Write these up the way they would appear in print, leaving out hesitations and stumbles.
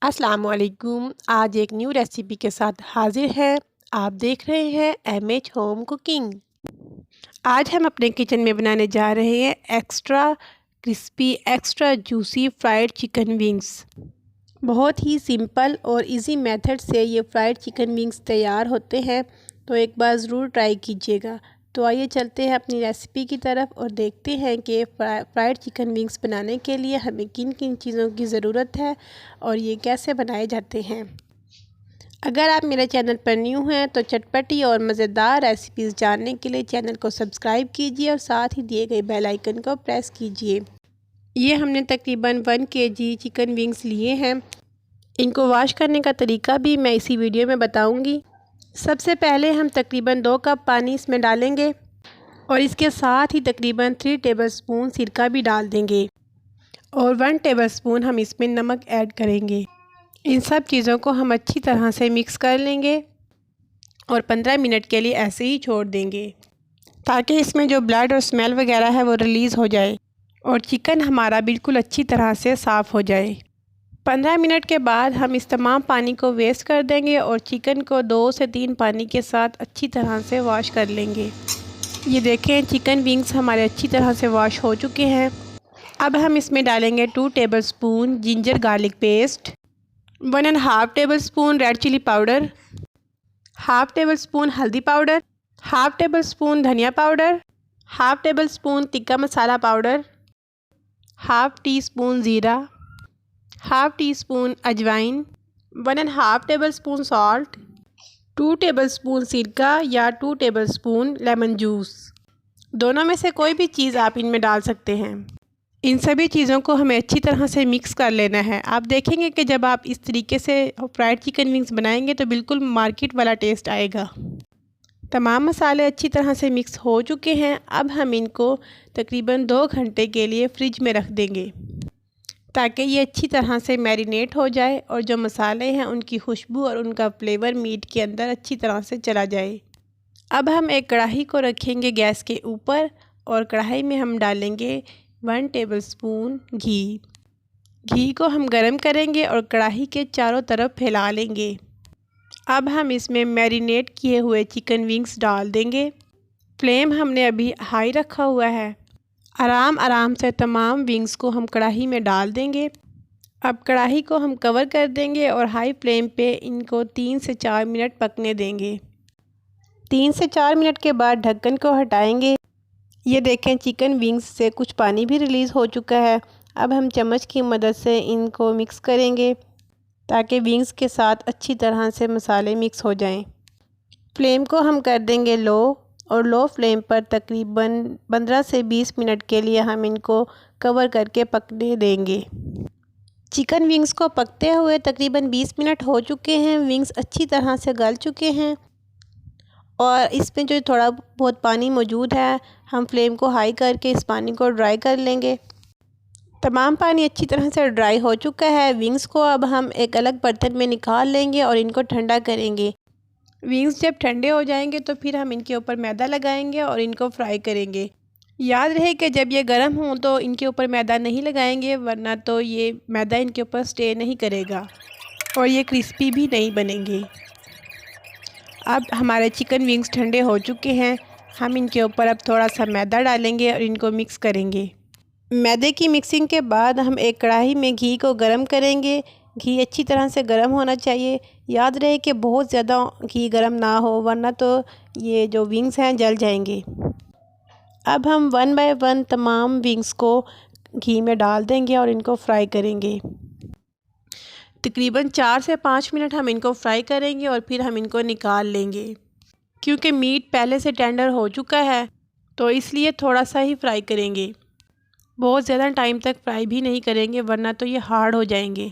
अस्सलाम वालेकुम। आज एक न्यू रेसिपी के साथ हाजिर है। आप देख रहे हैं एमएच होम कुकिंग। आज हम अपने किचन में बनाने जा रहे हैं extra crispy extra juicy fried chicken wings. बहुत ही सिंपल और इजी मेथड से ये फ्राइड चिकन विंग्स तैयार होते हैं, तो एक बार ज़रूर ट्राई कीजिएगा। तो आइए चलते हैं अपनी रेसिपी की तरफ और देखते हैं कि फ्राइड चिकन विंग्स बनाने के लिए हमें किन किन चीज़ों की ज़रूरत है और ये कैसे बनाए जाते हैं। अगर आप मेरे चैनल पर न्यू हैं तो चटपटी और मज़ेदार रेसिपीज़ जानने के लिए चैनल को सब्सक्राइब कीजिए और साथ ही दिए गए बेल आइकन को प्रेस कीजिए। ये हमने तकरीबन 1 kg चिकन विंग्स लिए हैं। इनको वॉश करने का तरीका भी मैं इसी वीडियो में बताऊंगी। सबसे पहले हम तकरीबन 2 कप पानी इसमें डालेंगे और इसके साथ ही तकरीबन 3 टेबलस्पून सिरका भी डाल देंगे और 1 टेबलस्पून हम इसमें नमक ऐड करेंगे। इन सब चीज़ों को हम अच्छी तरह से मिक्स कर लेंगे और 15 मिनट के लिए ऐसे ही छोड़ देंगे ताकि इसमें जो ब्लड और स्मेल वगैरह है वो रिलीज़ हो जाए और चिकन हमारा बिल्कुल अच्छी तरह से साफ़ हो जाए। 15 मिनट के बाद हम इस तमाम पानी को वेस्ट कर देंगे और चिकन को 2 से 3 पानी के साथ अच्छी तरह से वॉश कर लेंगे। ये देखें, चिकन विंग्स हमारे अच्छी तरह से वॉश हो चुके हैं। अब हम इसमें डालेंगे 2 tablespoon ginger garlic paste, 1.5 tablespoon red chilli powder, half tablespoon हल्दी पाउडर, हाफ़ टेबलस्पून धनिया powder, half tablespoon tikka masala powder, half teaspoon ज़ीरा, हाफ़ टी स्पून अजवाइन, 1.5 टेबलस्पून सॉल्ट, 2 टेबलस्पून सिरका या 2 टेबलस्पून लेमन जूस। दोनों में से कोई भी चीज़ आप इनमें डाल सकते हैं। इन सभी चीज़ों को हमें अच्छी तरह से मिक्स कर लेना है। आप देखेंगे कि जब आप इस तरीके से फ्राइड चिकन विंग्स बनाएंगे तो बिल्कुल मार्केट वाला टेस्ट आएगा। तमाम मसाले अच्छी तरह से मिक्स हो चुके हैं। अब हम इनको तकरीबन 2 घंटे के लिए फ्रिज में रख देंगे ताकि ये अच्छी तरह से मैरिनेट हो जाए और जो मसाले हैं उनकी खुशबू और उनका फ्लेवर मीट के अंदर अच्छी तरह से चला जाए। अब हम एक कढ़ाई को रखेंगे गैस के ऊपर और कढ़ाई में हम डालेंगे 1 टेबलस्पून घी। घी को हम गरम करेंगे और कढ़ाई के चारों तरफ फैला लेंगे। अब हम इसमें मैरिनेट किए हुए चिकन विंग्स डाल देंगे। फ्लेम हमने अभी हाई रखा हुआ है। आराम आराम से तमाम विंग्स को हम कढ़ाई में डाल देंगे। अब कढ़ाई को हम कवर कर देंगे और हाई फ्लेम पे इनको 3 से 4 मिनट पकने देंगे। 3 से 4 मिनट के बाद ढक्कन को हटाएंगे। ये देखें, चिकन विंग्स से कुछ पानी भी रिलीज़ हो चुका है। अब हम चम्मच की मदद से इनको मिक्स करेंगे ताकि विंग्स के साथ अच्छी तरह से मसाले मिक्स हो जाएं। फ्लेम को हम कर देंगे लो और लो फ्लेम पर तकरीबन 15 से 20 मिनट के लिए हम इनको कवर करके पकने देंगे। चिकन विंग्स को पकते हुए तकरीबन 20 मिनट हो चुके हैं। विंग्स अच्छी तरह से गल चुके हैं और इसमें जो थोड़ा बहुत पानी मौजूद है, हम फ्लेम को हाई करके इस पानी को ड्राई कर लेंगे। तमाम पानी अच्छी तरह से ड्राई हो चुका है। विंग्स को अब हम एक अलग बर्तन में निकाल लेंगे और इनको ठंडा करेंगे। विंग्स जब ठंडे हो जाएंगे तो फिर हम इनके ऊपर मैदा लगाएंगे और इनको फ्राई करेंगे। याद रहे कि जब ये गर्म हों तो इनके ऊपर मैदा नहीं लगाएंगे, वरना तो ये मैदा इनके ऊपर स्टे नहीं करेगा और ये क्रिस्पी भी नहीं बनेंगे। अब हमारे चिकन विंग्स ठंडे हो चुके हैं। हम इनके ऊपर अब थोड़ा सा मैदा डालेंगे और इनको मिक्स करेंगे। मैदे की मिक्सिंग के बाद हम एक कढ़ाई में घी को गरम करेंगे। घी अच्छी तरह से गरम होना चाहिए। याद रहे कि बहुत ज़्यादा घी गरम ना हो, वरना तो ये जो विंग्स हैं जल जाएंगे। अब हम 1 बाय 1 तमाम विंग्स को घी में डाल देंगे और इनको फ्राई करेंगे। तकरीबन 4 से 5 मिनट हम इनको फ्राई करेंगे और फिर हम इनको निकाल लेंगे। क्योंकि मीट पहले से टेंडर हो चुका है तो इसलिए थोड़ा सा ही फ्राई करेंगे। बहुत ज़्यादा टाइम तक फ्राई भी नहीं करेंगे, वरना तो ये हार्ड हो जाएंगे।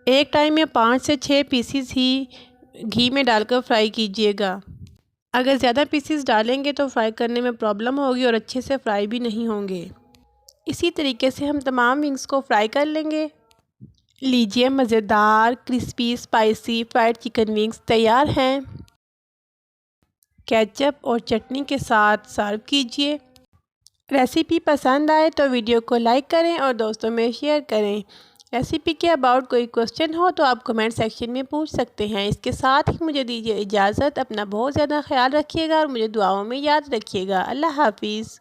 एक टाइम में 5 से 6 पीसीस ही घी में डालकर फ्राई कीजिएगा। अगर ज़्यादा पीसीस डालेंगे तो फ्राई करने में प्रॉब्लम होगी और अच्छे से फ्राई भी नहीं होंगे। इसी तरीके से हम तमाम विंग्स को फ्राई कर लेंगे। लीजिए, मज़ेदार crispy spicy fried chicken wings तैयार हैं। केचप और चटनी के साथ सर्व कीजिए। रेसिपी पसंद आए तो वीडियो को लाइक करें और दोस्तों में शेयर करें। रेसिपी के अबाउट कोई क्वेश्चन हो तो आप कमेंट सेक्शन में पूछ सकते हैं। इसके साथ ही मुझे दीजिए इजाज़त। अपना बहुत ज़्यादा ख्याल रखिएगा और मुझे दुआओं में याद रखिएगा। अल्लाह हाफिज़।